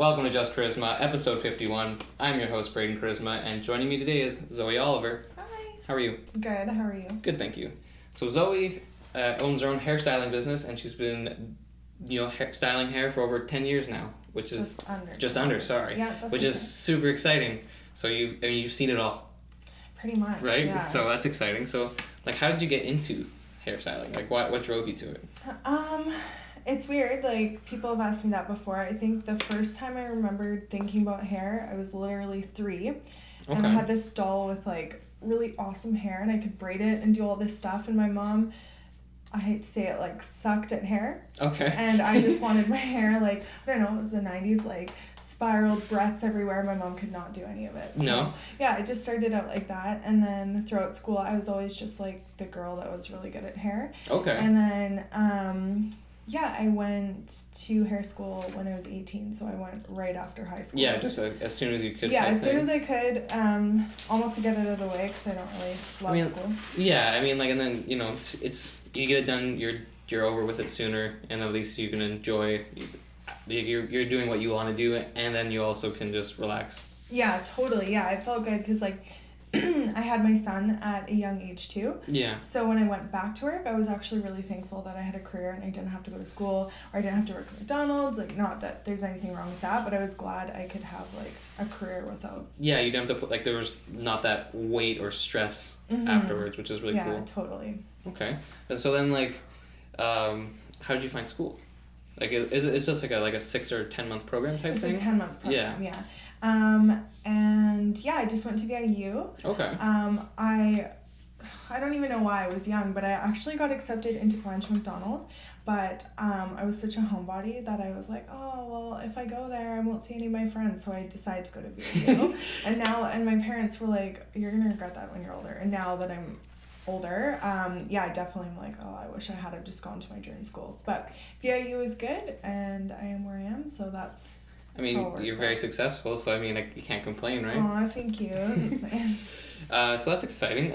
Welcome to Just Koryzma, episode 51. I'm your host, Braden Koryzma, and joining me today is Zoe Oliver. Hi. How are you? Good, how are you? Good, thank you. So Zoe owns her own hairstyling business, and she's been, styling hair for over 10 years now, which is... Just under, sorry. Yeah, that's which is super exciting. So you've seen it all. Pretty much, right? Yeah. So that's exciting. So, how did you get into hairstyling? What drove you to it? It's weird. People have asked me that before. I think the first time I remembered thinking about hair, I was literally 3. Okay. And I had this doll with, really awesome hair, and I could braid it and do all this stuff. And my mom, I hate to say it, sucked at hair. Okay. And I just wanted my hair, I don't know, it was the 90s, spiraled breadths everywhere. My mom could not do any of it. So, no? Yeah, I just started out like that. And then throughout school, I was always just, the girl that was really good at hair. Okay. And then, I went to hair school when I was 18, so I went right after high school. Yeah, just as soon as you could. Yeah, as soon as I could, almost to get it out of the way, because I don't really love school. Yeah, and then, it's you get it done, you're over with it sooner, and at least you can enjoy, you're doing what you want to do, and then you also can just relax. Yeah, totally, yeah, it felt good, because, I had my son at a young age too. Yeah. So when I went back to work, I was actually really thankful that I had a career and I didn't have to go to school or I didn't have to work at McDonald's. Not that there's anything wrong with that, but I was glad I could have a carear without. Yeah, you don't have to put there was not that weight or stress afterwards, which is really cool. Yeah, totally. Okay. So then how did you find school? Is this like a 6 or 10 month program type thing? It's a 10-month program, yeah. I just went to VIU. Okay. I don't even know why I was young, but I actually got accepted into Blanche McDonald, but I was such a homebody that I was like, oh, well, if I go there, I won't see any of my friends, so I decided to go to VIU. and my parents were like, you're going to regret that when you're older. And now that I'm older, I definitely am like, oh, I wish I had just gone to my dream school. But VIU is good, and I am where I am, so that's... you're very successful, so you can't complain, right? Aw, thank you. That's nice. So that's exciting.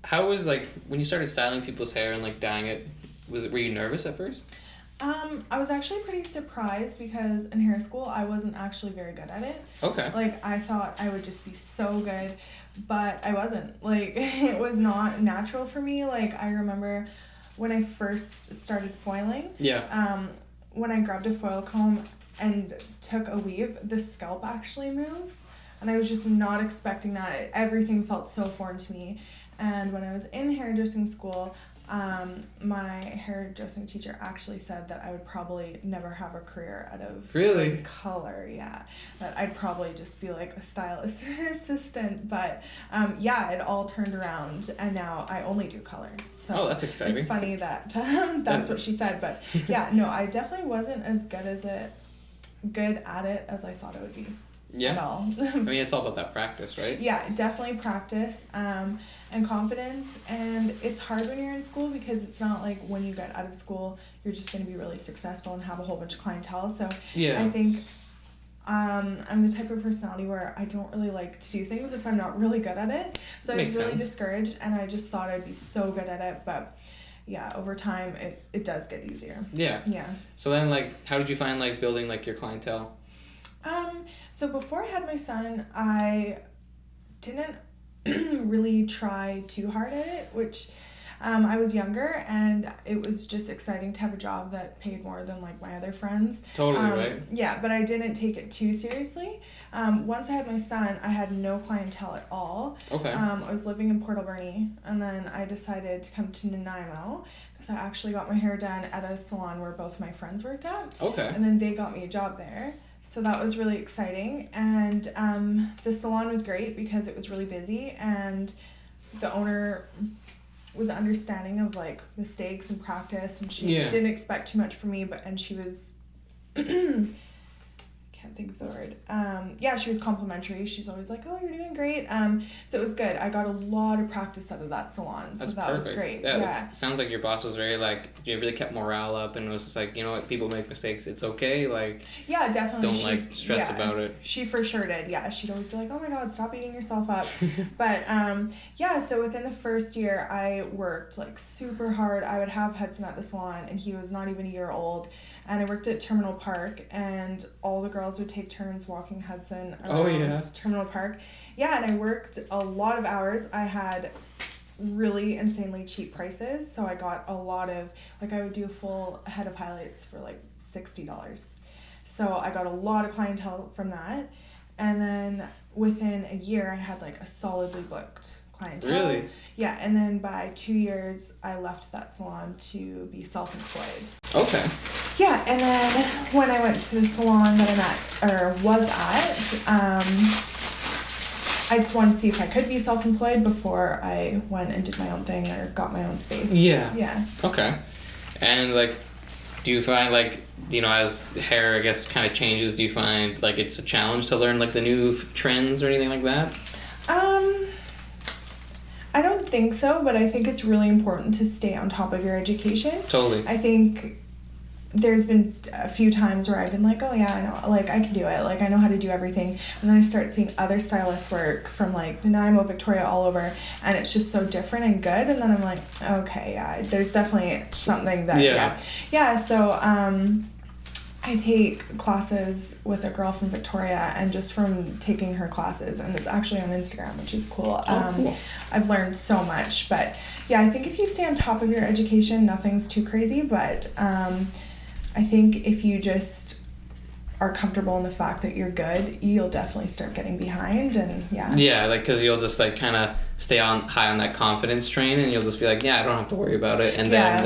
How was when you started styling people's hair and dyeing it? Were you nervous at first? I was actually pretty surprised because in hair school I wasn't actually very good at it. Okay. I thought I would just be so good, but I wasn't. It was not natural for me. I remember when I first started foiling. Yeah. When I grabbed a foil comb and took a weave, the scalp actually moves. And I was just not expecting that. Everything felt so foreign to me. And when I was in hairdressing school, my hairdressing teacher actually said that I would probably never have a career out of color. Yeah, that I'd probably just be a stylist or an assistant. But it all turned around, and now I only do color. So that's exciting. It's funny that that's what she said. But I definitely wasn't as good at it as I thought I would be. Yeah. At all. It's all about that practice, right? Yeah, definitely practice and confidence. And it's hard when you're in school because it's not like when you get out of school, you're just going to be really successful and have a whole bunch of clientele. So yeah. I think I'm the type of personality where I don't really like to do things if I'm not really good at it. So I was really discouraged, and I just thought I'd be so good at it. But yeah, over time, it does get easier. Yeah. Yeah. So then, how did you find, building, your clientele? So before I had my son, I didn't really try too hard at it, which I was younger, and it was just exciting to have a job that paid more than my other friends. Totally, right? Yeah, but I didn't take it too seriously. Once I had my son, I had no clientele at all. Okay. I was living in Port Alberni, and then I decided to come to Nanaimo because I actually got my hair done at a salon where both my friends worked at. Okay. And then they got me a job there. So that was really exciting, and the salon was great because it was really busy, and the owner was understanding of mistakes and practice, and she didn't expect too much from me, and she was can't think of the word. She was complimentary. She's always like, oh, you're doing great. So it was good. I got a lot of practice out of that salon, so that was great. Yeah. Sounds like your boss was very you really kept morale up, and it was just you know what, people make mistakes. It's okay. Yeah, definitely. Don't stress about it. She for sure did. Yeah, she'd always be like, oh my God, stop beating yourself up. But so within the first year, I worked super hard. I would have Hudson at the salon, and he was not even a year old. And I worked at Terminal Park, and all the girls girls would take turns walking Hudson Oh, around yeah. Terminal Park. Yeah, and I worked a lot of hours. I had really insanely cheap prices, so I got a lot of, like, I would do a full head of highlights for like $60. So I got a lot of clientele from that, and then within a year I had like a solidly booked clientele. Really? Yeah, and then by 2 years I left that salon to be self-employed. Okay. Yeah, and then when I went to the salon that was at, I just wanted to see if I could be self-employed before I went and did my own thing or got my own space. Yeah. Yeah. Okay. And like, do you find like, you know, as hair, I guess, kind of changes, do you find like it's a challenge to learn like the new trends or anything like that? I don't think so, but I think it's really important to stay on top of your education. Totally. I think there's been a few times where I've been like, oh yeah, I know, like I can do it, like I know how to do everything, and then I start seeing other stylists work from like Nanaimo, Victoria, all over, and it's just so different and good, and then I'm like, okay, yeah, there's definitely something that so I take classes with a girl from Victoria, and just from taking her classes, and it's actually on Instagram, which is cool. Cool. I've learned so much, but yeah, I think if you stay on top of your education, nothing's too crazy, but I think if you just are comfortable in the fact that you're good, you'll definitely start getting behind, and yeah. Yeah, like, because you'll just like kind of stay on high on that confidence train, and you'll just be like, yeah, I don't have to worry about it, and then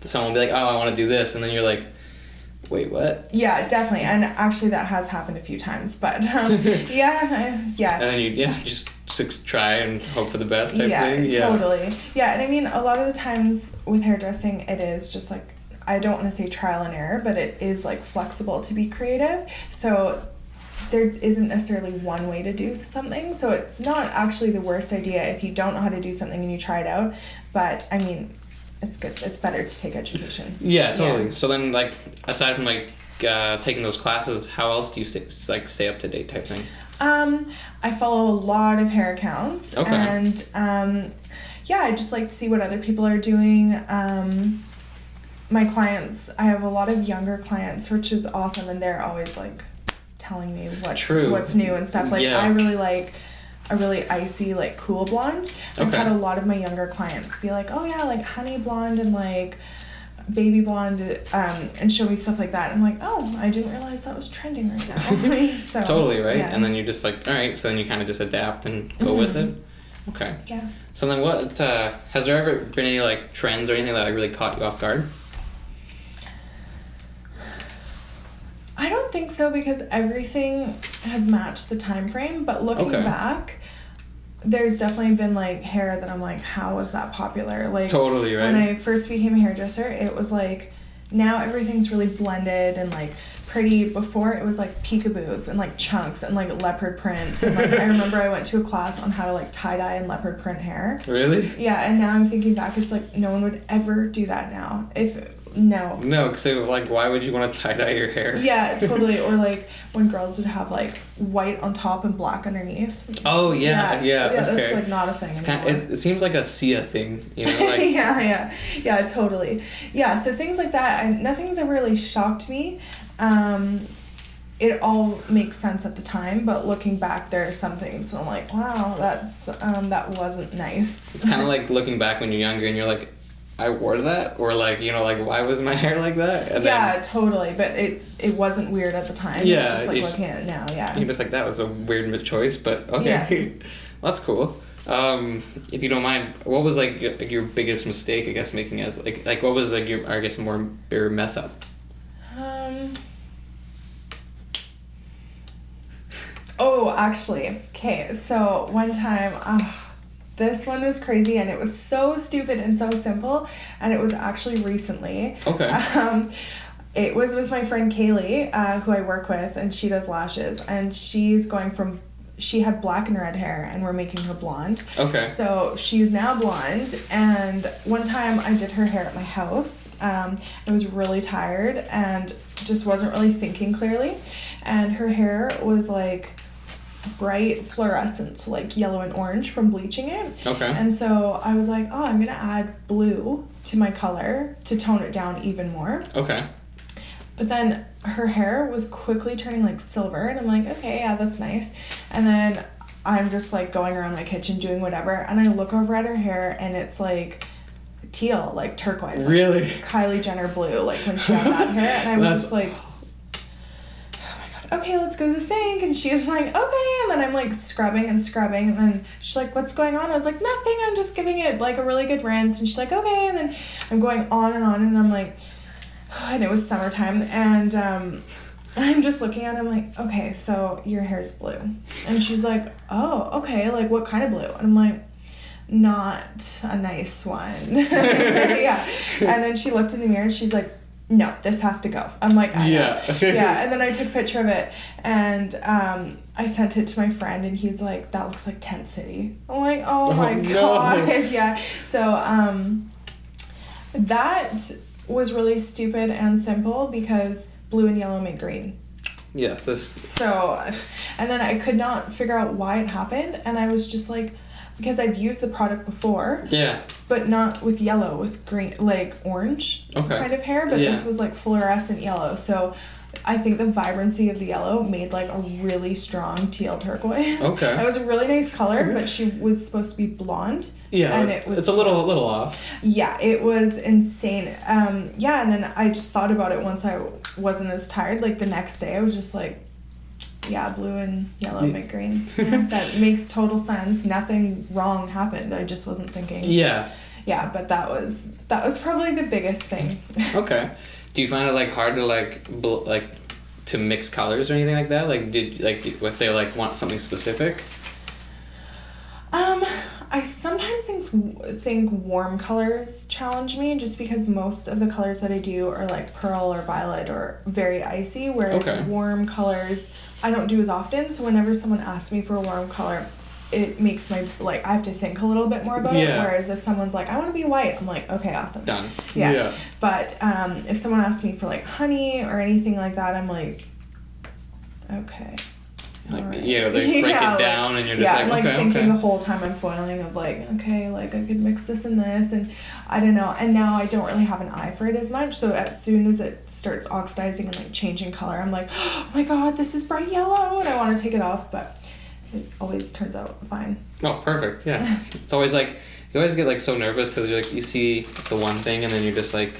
someone will be like, oh, I want to do this, and then you're like, wait, what? Yeah, definitely, and actually that has happened a few times, but yeah. And then you just try and hope for the best type thing. Yeah, totally. Yeah, and I mean, a lot of the times with hairdressing, it is just like, I don't want to say trial and error, but it is like flexible to be creative. So there isn't necessarily one way to do something. So it's not actually the worst idea if you don't know how to do something and you try it out. But I mean, it's good. It's better to take education. Yeah, totally. Yeah. So then, like, aside from like taking those classes, how else do you stay up to date type thing? I follow a lot of hair accounts. Okay. And I just like to see what other people are doing. My clients, I have a lot of younger clients, which is awesome, and they're always like telling me what's new and stuff. Like I really like a really icy, like cool blonde. I've had a lot of my younger clients be like, oh yeah, like honey blonde and like baby blonde, and show me stuff like that. I'm like, oh, I didn't realize that was trending right now. So totally, right? Yeah. And then you're just like, all right, so then you kind of just adapt and go with it. Okay. Yeah. So then what, has there ever been any like trends or anything that like really caught you off guard? I don't think so, because everything has matched the time frame, but looking back, there's definitely been like hair that I'm like, how was that popular? Like, totally, right? When I first became a hairdresser, it was like, now everything's really blended and like pretty. Before it was like peekaboos and like chunks and like leopard print, and like I remember I went to a class on how to like tie-dye and leopard print hair. Really? Yeah, and now I'm thinking back, it's like no one would ever do that now. No, because like, why would you want to tie-dye your hair? Yeah, totally. Or like when girls would have like white on top and black underneath. Oh yeah, okay. That's like not a thing anymore. It seems like a Sia thing, you know? Like yeah, totally. Yeah, so things like that, nothing's ever really shocked me. It all makes sense at the time, but looking back, there are some things so I'm like, wow, that wasn't nice. It's kind of like looking back when you're younger and you're like, I wore that, or like, you know, like, why was my hair like that? And then, totally, but it wasn't weird at the time. Yeah, it's just like looking at it now. Yeah, you're just like, that was a weird choice, but okay. Yeah. That's cool. If you don't mind, what was like your biggest mistake, I guess, making as like what was like your, I guess, your mess up? Oh, actually, okay. So one time, this one was crazy, and it was so stupid and so simple, and it was actually recently. Okay. It was with my friend Kaylee, who I work with, and she does lashes, and she had black and red hair, and we're making her blonde. Okay. So she's now blonde, and one time I did her hair at my house. I was really tired and just wasn't really thinking clearly, and her hair was like bright fluorescent, so like yellow and orange from bleaching it. Okay. And so I was like, oh, I'm gonna add blue to my color to tone it down even more. Okay. But then her hair was quickly turning like silver, and I'm like, okay, yeah, that's nice. And then I'm just like going around my kitchen doing whatever, and I look over at her hair, and it's like teal, like turquoise. Really? Like Kylie Jenner blue, like when she had that hair. And I was just like, oh my god, okay, let's go to the sink. And she was like, okay. And then I'm like scrubbing, and then she's like, what's going on? I was like, nothing, I'm just giving it like a really good rinse. And she's like, okay. And then I'm going on, and I'm like, and it was summertime, and I'm just looking at it, I'm like, okay, so your hair's blue. And she's like, oh, okay, like what kind of blue? And I'm like, not a nice one. Yeah. And then she looked in the mirror, and she's like, no, this has to go. I'm like, I know. Yeah. And then I took a picture of it, and I sent it to my friend, and he's like, that looks like Tent City. I'm like, oh my god. No. Yeah. So that was really stupid and simple because blue and yellow make green. Yeah, So, and then I could not figure out why it happened, and I was just like, because I've used the product before. Yeah. But not with yellow, with green, like orange kind of hair, but this was like fluorescent yellow. So I think the vibrancy of the yellow made like a really strong teal turquoise. Okay. It was a really nice color, but she was supposed to be blonde. Yeah, and it's a little off. Yeah, it was insane. Yeah, and then I just thought about it once I wasn't as tired. Like the next day, I was just like, yeah, blue and yellow make green. Yeah, that makes total sense. Nothing wrong happened. I just wasn't thinking. Yeah. Yeah, but that was probably the biggest thing. Okay. Do you find it like hard to like to mix colors or anything like that? Like if they like want something specific? I sometimes think warm colors challenge me, just because most of the colors that I do are like pearl or violet or very icy, whereas warm colors I don't do as often. So whenever someone asks me for a warm color, it makes my, like, I have to think a little bit more about it. Whereas if someone's like, I want to be white, I'm like, okay, awesome. Done. Yeah. But if someone asks me for like honey or anything like that, I'm like, okay. Like, right. You know, they break it down, and you're just I'm like thinking the whole time I'm foiling of like, okay, like I could mix this and this, and I don't know. And now I don't really have an eye for it as much, so as soon as it starts oxidizing and like changing color, I'm like, oh my god, this is bright yellow, and I want to take it off, but it always turns out fine. Oh, perfect. Yeah. It's always like, you always get like so nervous because you're like, you see the one thing, and then you're just like,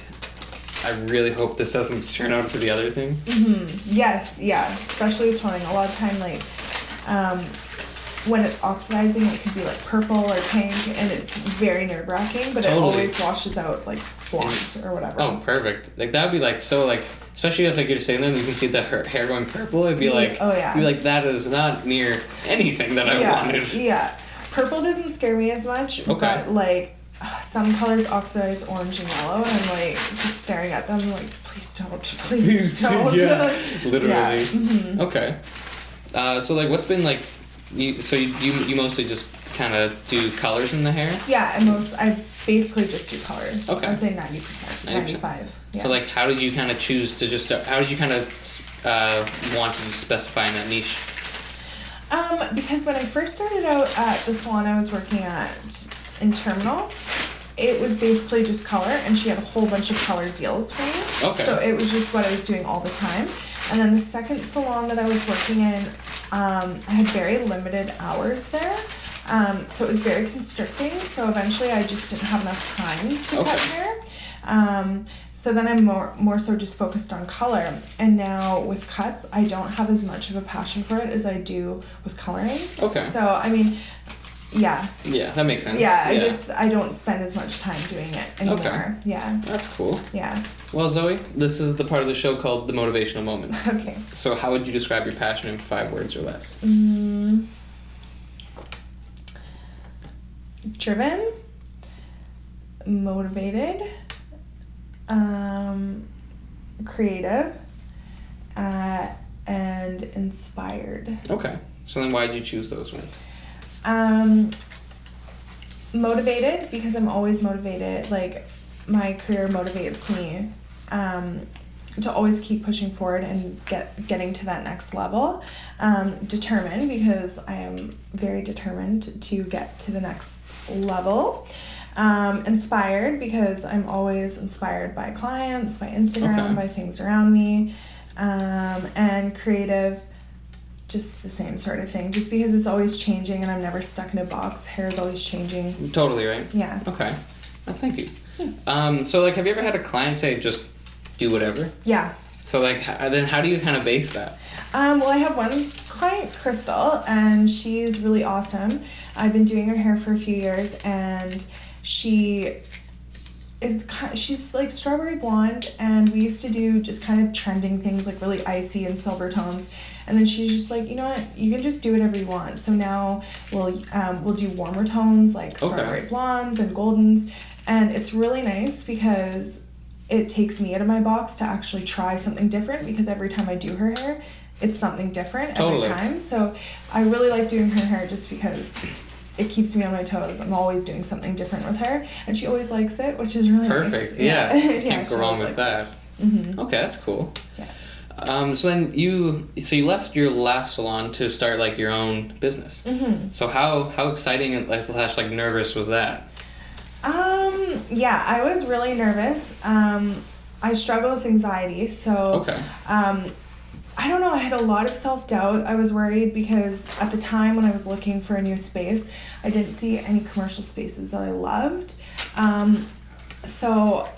I really hope this doesn't turn out to the other thing. Mm-hmm. Yes, yeah, especially with toning. A lot of time, like, when it's oxidizing, it can be like purple or pink, and it's very nerve-wracking, but it always washes out like blonde or whatever. Oh, perfect. Like, that would be like, so like, especially if like you're sitting there and you can see the hair going purple, it'd be like, you'd be like, that is not near anything that I wanted. Yeah. Purple doesn't scare me as much, but like, some colors oxidize orange and yellow, and I'm like just staring at them like, please don't. Yeah, literally. Yeah. Mm-hmm. Okay. So like, what's been like, you mostly just kind of do colors in the hair? Yeah, I basically just do colors. Okay. I'd say 90%, 95%. Yeah. So like, how did you kind of choose to just how did you kind of want to specify in that niche? Because when I first started out at the salon I was working at in Terminal, it was basically just color, and she had a whole bunch of color deals for me. Okay. So it was just what I was doing all the time. And then the second salon that I was working in, I had very limited hours there. So it was very constricting. So eventually I just didn't have enough time to cut hair. So then I'm more so just focused on color. And now with cuts, I don't have as much of a passion for it as I do with coloring. Okay. So, I mean, yeah. Yeah, that makes sense. Yeah, I don't spend as much time doing it anymore. Okay. Yeah. That's cool. Yeah. Well, Zoe, this is the part of the show called The Motivational Moment. Okay. So how would you describe your passion in 5 words or less? Driven, motivated, creative, and inspired. Okay. So then why did you choose those ones? Motivated, because I'm always motivated. Like, my career motivates me to always keep pushing forward and getting to that next level. Determined, because I am very determined to get to the next level. Inspired, because I'm always inspired by clients, by Instagram, by things around me. And creative, just the same sort of thing. Just because it's always changing and I'm never stuck in a box. Hair is always changing. Totally, right? Yeah. Okay. Well, thank you. So, like, have you ever had a client say, just do whatever? Yeah. So, like, then how do you kind of base that? Well, I have one client, Crystal, and she's really awesome. I've been doing her hair for a few years, and she's like strawberry blonde, and we used to do just kind of trending things like really icy and silver tones, and then she's just like, you know what, you can just do whatever you want. So now we'll do warmer tones like strawberry blondes and goldens, and it's really nice because it takes me out of my box to actually try something different, because every time I do her hair, it's something different every time. So I really like doing her hair just because it keeps me on my toes. I'm always doing something different with her, and she always likes it, which is really nice. Perfect. Yeah. Can't go wrong with that. Mm-hmm. Okay, that's cool. Yeah. So then you left your last salon to start like your own business. Mm-hmm. So how exciting and like nervous was that? Yeah, I was really nervous. I struggle with anxiety, so I don't know, I had a lot of self-doubt. I was worried because at the time when I was looking for a new space, I didn't see any commercial spaces that I loved. So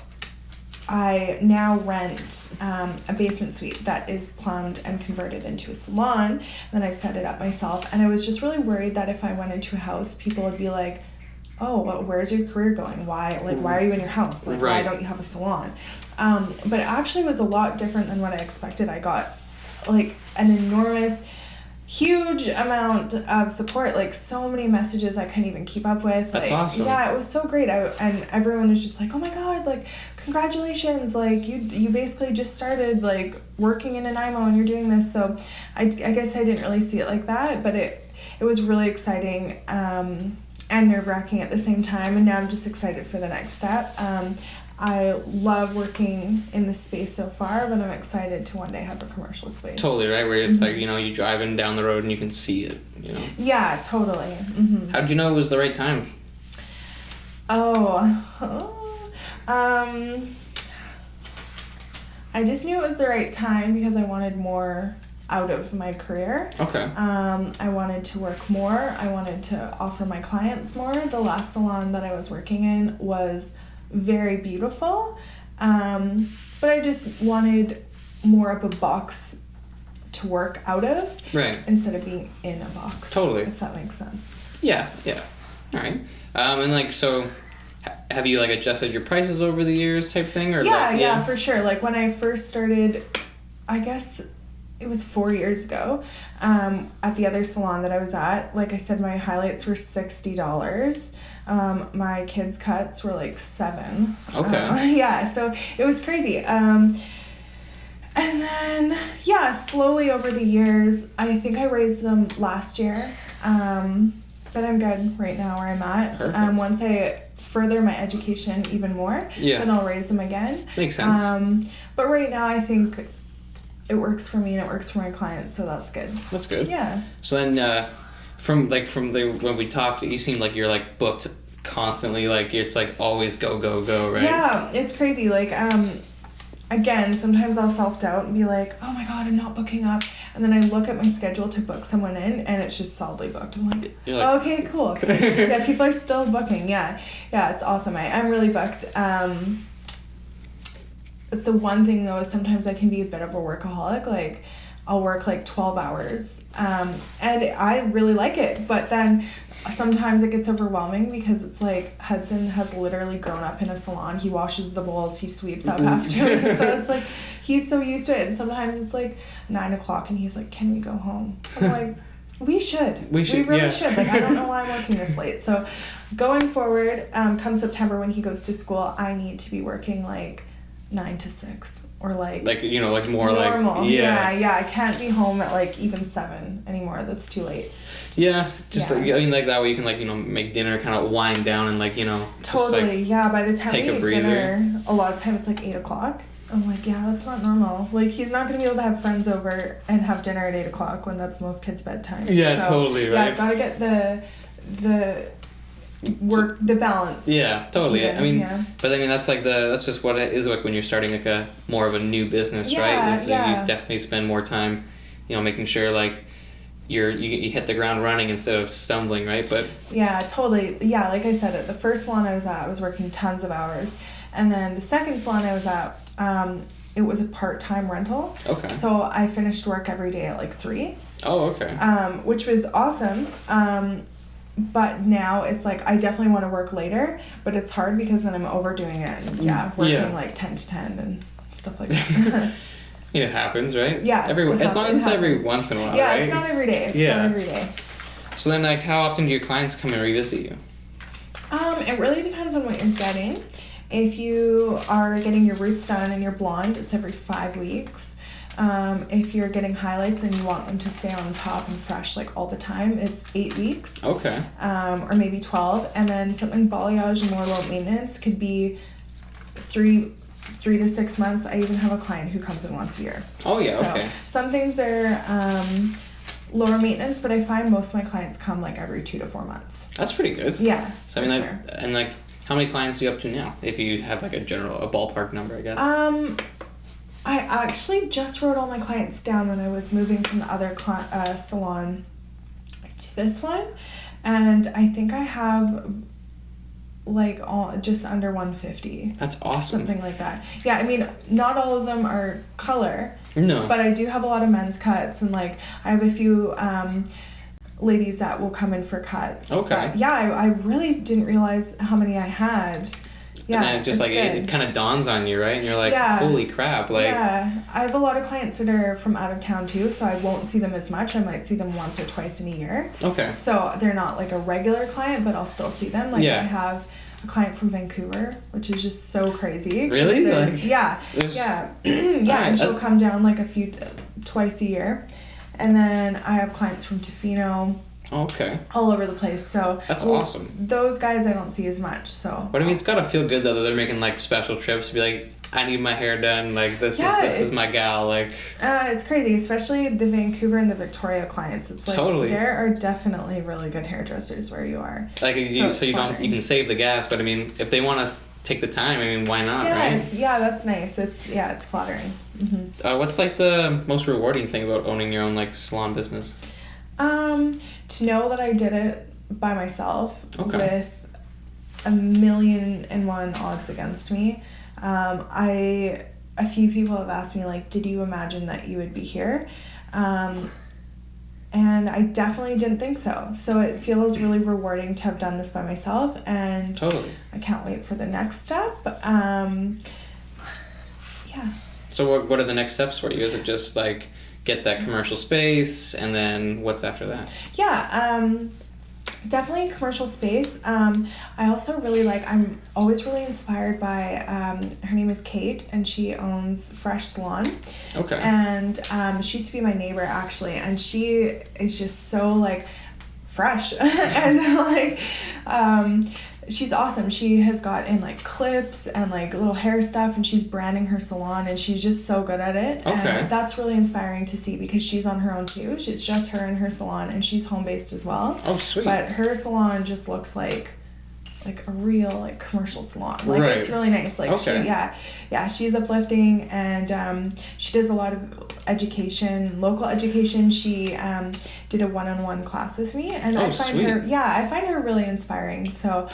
I now rent a basement suite that is plumbed and converted into a salon, and then I've set it up myself. And I was just really worried that if I went into a house, people would be like, oh, well, where's your career going? Why are you in your house? Like, why don't you have a salon? But it actually was a lot different than what I expected. I got like an enormous, huge amount of support, like so many messages I couldn't even keep up with. That's like, awesome. Yeah, it was so great. And everyone was just like, oh my God, like, congratulations, like you basically just started like working in an IMO and you're doing this. So I guess I didn't really see it like that, but it was really exciting and nerve-wracking at the same time, and now I'm just excited for the next step. I love working in this space so far, but I'm excited to one day have a commercial space. Totally, right? Where it's like, you know, you driving down the road and you can see it, you know? Yeah, totally. Mm-hmm. How did you know it was the right time? I just knew it was the right time because I wanted more out of my career. Okay. I wanted to work more. I wanted to offer my clients more. The last salon that I was working in was very beautiful, but I just wanted more of a box to work out of, right, instead of being in a box. Totally. If that makes sense. Yeah. All right. And like, so have you like adjusted your prices over the years type thing, or yeah, for sure. Like when I first started, I guess it was 4 years ago, at the other salon that I was at, like I said, my highlights were $60. My kids' cuts were like $7. Okay. Yeah, so it was crazy. And then, slowly over the years, I think I raised them last year. But I'm good right now where I'm at. Once I further my education even more, then I'll raise them again. Makes sense. But right now, I think it works for me and it works for my clients, so that's good. That's good. Yeah. So then, from when we talked, you seemed like you're like booked constantly, like it's like always go, right? Yeah, it's crazy. Like, again, sometimes I'll self-doubt and be like, oh my God, I'm not booking up. And then I look at my schedule to book someone in and it's just solidly booked. I'm like, okay, cool. Okay. Yeah, people are still booking. Yeah, it's awesome. I'm really booked. It's the one thing though, is sometimes I can be a bit of a workaholic. Like, I'll work like 12 hours. And I really like it. But then sometimes it gets overwhelming because it's like Hudson has literally grown up in a salon. He washes the bowls, he sweeps up after. So it's like he's so used to it. And sometimes it's like 9:00 and he's like, can we go home? I'm like, we should. We really should. Like, I don't know why I'm working this late. So going forward, come September when he goes to school, I need to be working like 9 to 6 or like you know, like more normal. like Yeah. I can't be home at like even 7 anymore. That's too late. Like, I mean, like that way you can, like, you know, make dinner, kind of wind down and, like, you know, totally. Just, like, by the time we eat dinner, a lot of time it's like 8:00. I'm like, that's not normal. Like, he's not gonna be able to have friends over and have dinner at 8:00 when that's most kids' bedtime. Yeah, so, totally, right. Yeah, I've gotta get the work the balance. Yeah, totally. Yeah, I mean, but I mean that's just what it is like when you're starting like a more of a new business, right? You definitely spend more time, making sure like you hit the ground running instead of stumbling, right? But yeah, totally. Yeah, like I said, at the first salon I was at, I was working tons of hours, and then the second salon I was at, it was a part-time rental. Okay. So I finished work every day at like 3. Oh, okay. Which was awesome. But now it's like I definitely want to work later, but it's hard because then I'm overdoing it and working like 10 to 10 and stuff like that. It happens, right? Yeah. As long as it's every once in a while, yeah, right? it's not every day. Not every day. So then, like, how often do your clients come and revisit you? It really depends on what you're getting. If you are getting your roots done and you're blonde, it's every 5 weeks. If you're getting highlights and you want them to stay on top and fresh like all the time, it's 8 weeks. Okay. Or maybe 12. And then something balayage and more low maintenance could be 3 to 6 months. I even have a client who comes in once a year. Oh yeah, so okay. Some things are lower maintenance, but I find most of my clients come like every 2 to 4 months. That's pretty good. Yeah. So I mean, how many clients are you up to now? If you have like a ballpark number, I guess. I actually just wrote all my clients down when I was moving from the other salon to this one, and I think I have like just under 150. That's awesome. Something like that. Yeah, I mean, not all of them are color. No. But I do have a lot of men's cuts, and like I have a few ladies that will come in for cuts. Okay. But yeah, I really didn't realize how many I had. Yeah, and then it just like it kind of dawns on you, right? And you're like, holy crap! Like, yeah, I have a lot of clients that are from out of town too, so I won't see them as much. I might see them once or twice in a year. Okay. So they're not like a regular client, but I'll still see them. Like I have a client from Vancouver, which is just so crazy. Really? Yeah, and she'll come down like twice a year, and then I have clients from Tofino. Okay. All over the place. So that's awesome. Those guys I don't see as much. So. But I mean, it's gotta feel good though that they're making like special trips to be like, I need my hair done. Like this is my gal. Like. It's crazy, especially the Vancouver and the Victoria clients. It's like there are definitely really good hairdressers where you are. Like you can save the gas, but I mean, if they want to take the time, I mean, why not? Right? That's nice. It's flattering. Mm-hmm. What's like the most rewarding thing about owning your own like salon business? To know that I did it by myself with 1,000,001 odds against me. A few people have asked me like, did you imagine that you would be here? And I definitely didn't think so. So it feels really rewarding to have done this by myself, and I can't wait for the next step. So what are the next steps for you? Is it just like get that commercial space, and then what's after that? Definitely commercial space. I also really I'm always really inspired by her name is Kate, and she owns Fresh Salon. Okay. And she used to be my neighbor actually, and she is just so like fresh and she's awesome. She has got in like clips and like little hair stuff, and she's branding her salon, and she's just so good at it. Okay. And that's really inspiring to see because she's on her own too. It's just her and her salon, and she's home based as well. Oh, sweet. But her salon just looks like a real like commercial salon. Like it's really nice. Like she's uplifting, and she does a lot of local education. She did a one-on-one class with me, and I find her really inspiring. So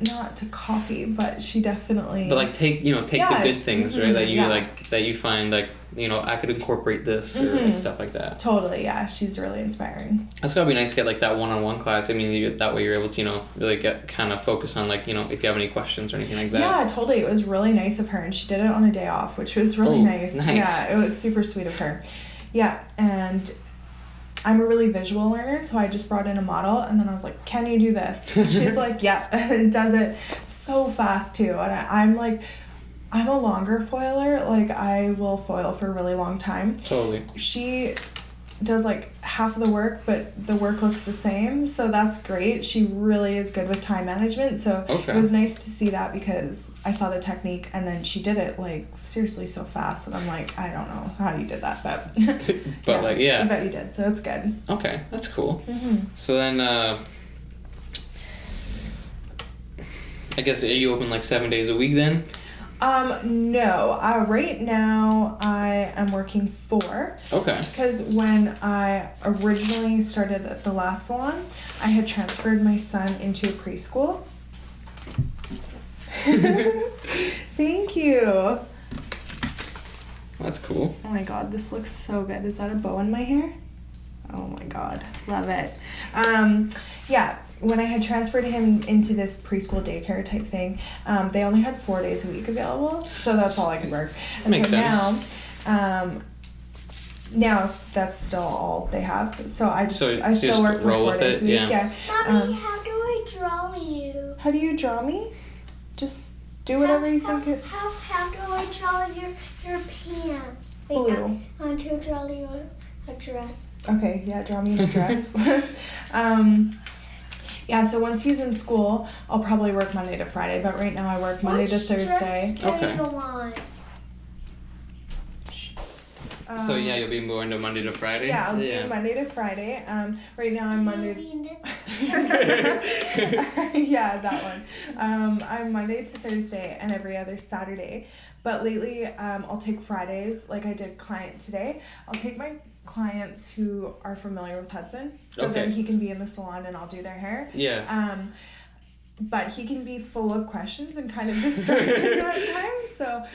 not to copy, but she definitely. But like take the good things, right? That you find like I could incorporate this or like, stuff like that. Totally, yeah. She's really inspiring. That's gotta be nice to get like that one-on-one class. I mean, that way you're able to really get kind of focus on like if you have any questions or anything like that. Yeah, totally. It was really nice of her, and she did it on a day off, which was really nice. Yeah, it was super sweet of her. Yeah, and I'm a really visual learner, so I just brought in a model, and then I was like, can you do this? And she's like, yeah, and does it so fast too. And I'm a longer foiler. Like, I will foil for a really long time. Totally. She does like half of the work, but the work looks the same, so that's great. She really is good with time management, so it was nice to see that because I saw the technique, and then she did it like seriously so fast, and I'm like, I don't know how you did that, but I bet you did, so it's good. Okay, that's cool. Mm-hmm. So then I guess, are you open like 7 days a week then? No. Right now I am working 4. Okay. Because when I originally started at the last salon, I had transferred my son into a preschool. Thank you. That's cool. Oh my god, this looks so good. Is that a bow in my hair? Oh my god, love it. Yeah, when I had transferred him into this preschool daycare type thing, they only had 4 days a week available, so that's all I could work. And Makes so sense. Now that's still all they have. So I still work roll 4 with days a week. yeah. Mommy, how do I draw you? How do you draw me? Just do whatever you think it. How do I draw your pants? Blue. I want to draw you a dress. Okay, yeah, draw me in a dress. Yeah, so once he's in school, I'll probably work Monday to Friday, but right now I work Monday to Thursday. Which dress do you want? So yeah, you'll be going to Monday to Friday? Yeah, I'll do Monday to Friday. Right now I'm Monday. Do you mean this? Yeah, that one. I'm Monday to Thursday and every other Saturday. But lately, I'll take Fridays, like I did client today. I'll take my clients who are familiar with Hudson, so then he can be in the salon and I'll do their hair. Yeah. But he can be full of questions and kind of distracting at times. So,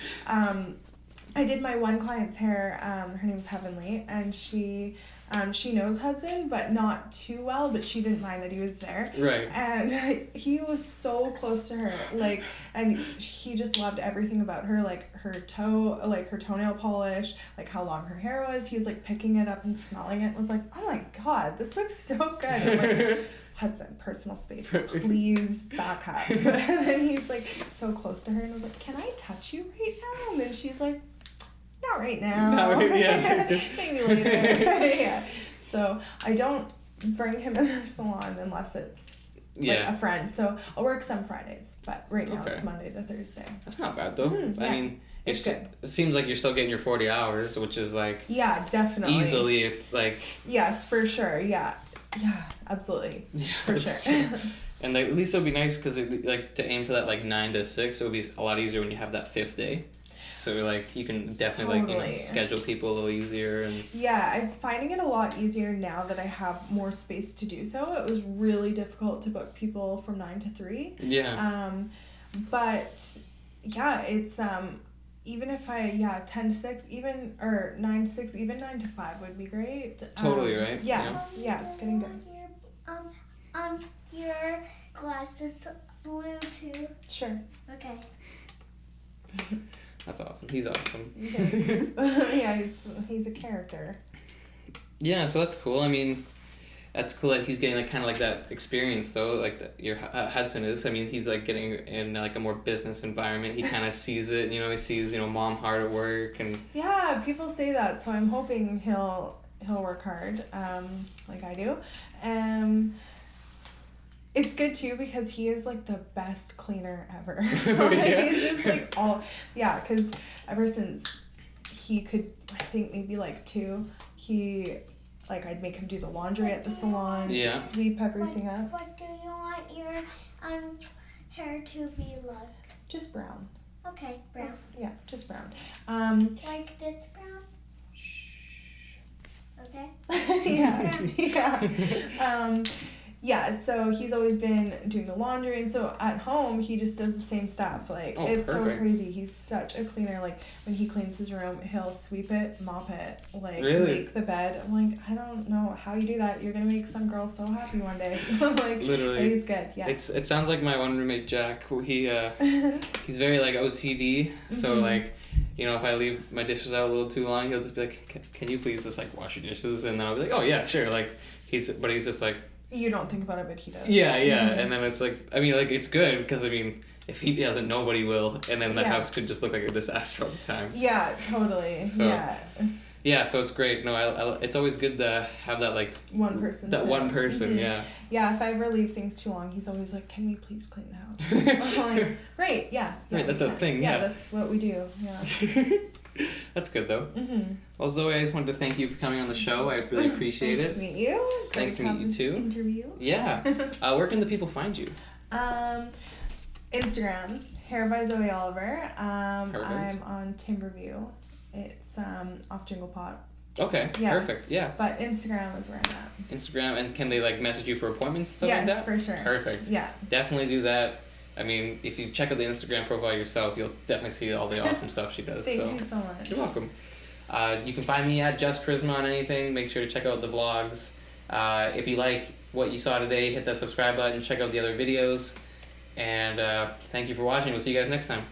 I did my one client's hair. Her name's Heavenly, and she knows Hudson, but not too well. But she didn't mind that he was there. Right. And he was so close to her, like, and he just loved everything about her, like her toenail polish, like how long her hair was. He was like picking it up and smelling it. And was like, oh my god, this looks so good. I'm like, Hudson, personal space, please back up. And then he's like so close to her, and I was like, can I touch you right now? And then she's like, not right now. No, yeah. Maybe later. Yeah. So I don't bring him in the salon unless it's like a friend. So I'll work some Fridays, but right now it's Monday to Thursday. That's not bad though. Yeah. I mean, it's good. It seems like you're still getting your 40 hours, which is like definitely easily like. Yes, for sure. Yeah, absolutely. Yeah, for sure. And like, at least it would be nice because like to aim for that like 9 to 6, it would be a lot easier when you have that 5th day. So like you can definitely like schedule people a little easier and I'm finding it a lot easier now that I have more space to do so. It was really difficult to book people from 9 to 3. Yeah. But yeah, it's even if I 10 to 6 even or 9 to 6 even 9 to 5 would be great. Totally right. Yeah, it's getting good. Your glasses blue too. Sure. Okay. That's awesome. He's awesome. Yeah, he's a character. Yeah, so that's cool. I mean, that's cool that he's getting like kind of like that experience though, like your Hudson is. I mean, he's like getting in like a more business environment. He kind of sees it. You know, he sees mom hard at work and. Yeah, people say that, so I'm hoping he'll work hard, like I do. It's good too because he is like the best cleaner ever. He's just like because ever since he could, I think maybe like 2, I'd make him do the laundry at the salon, sweep everything up. What do you want your hair to be like? Just brown. Okay, brown. Yeah, just brown. Like this brown? Shh. Okay. Yeah, so he's always been doing the laundry, and so at home he just does the same stuff. Like it's perfect. So crazy. He's such a cleaner. Like when he cleans his room, he'll sweep it, mop it, make the bed. I'm like, I don't know how you do that. You're gonna make some girl so happy one day. Like literally, he's good. Yeah. It sounds like my one roommate Jack, who he's very like OCD. So like. If I leave my dishes out a little too long, he'll just be like, "Can you please just like wash your dishes?" And then I'll be like, "Oh yeah, sure." Like he's just like. You don't think about it, but he does. Yeah, and then it's like, I mean, like it's good because I mean, if he doesn't, nobody will, and then the house could just look like a disaster all the time. Yeah, totally. So, yeah, so it's great. No, I it's always good to have that like one person. One person, yeah. Yeah, if I ever leave things too long, he's always like, "Can we please clean the house?" I'm like, right, yeah. Right, that's a thing. Yeah, that's what we do. Yeah. That's good though. Well, Zoe, I just wanted to thank you for coming on the show. I really appreciate nice it. Nice to meet you. Nice to meet you too. Interview. Yeah. Where can the people find you? Instagram, Hair by Zoe Oliver. Perfect. I'm on Timberview. It's off Jingle Pot. Okay, Yeah. Perfect, yeah. But Instagram is where I'm at. Instagram, and can they like message you for appointments and stuff like that? Yes, for sure. Perfect. Yeah. Definitely do that. I mean, if you check out the Instagram profile yourself, you'll definitely see all the awesome stuff she does. Thank you so much. You're welcome. You can find me at Just Koryzma on anything. Make sure to check out the vlogs. If you like what you saw today, hit that subscribe button, check out the other videos. And thank you for watching. We'll see you guys next time.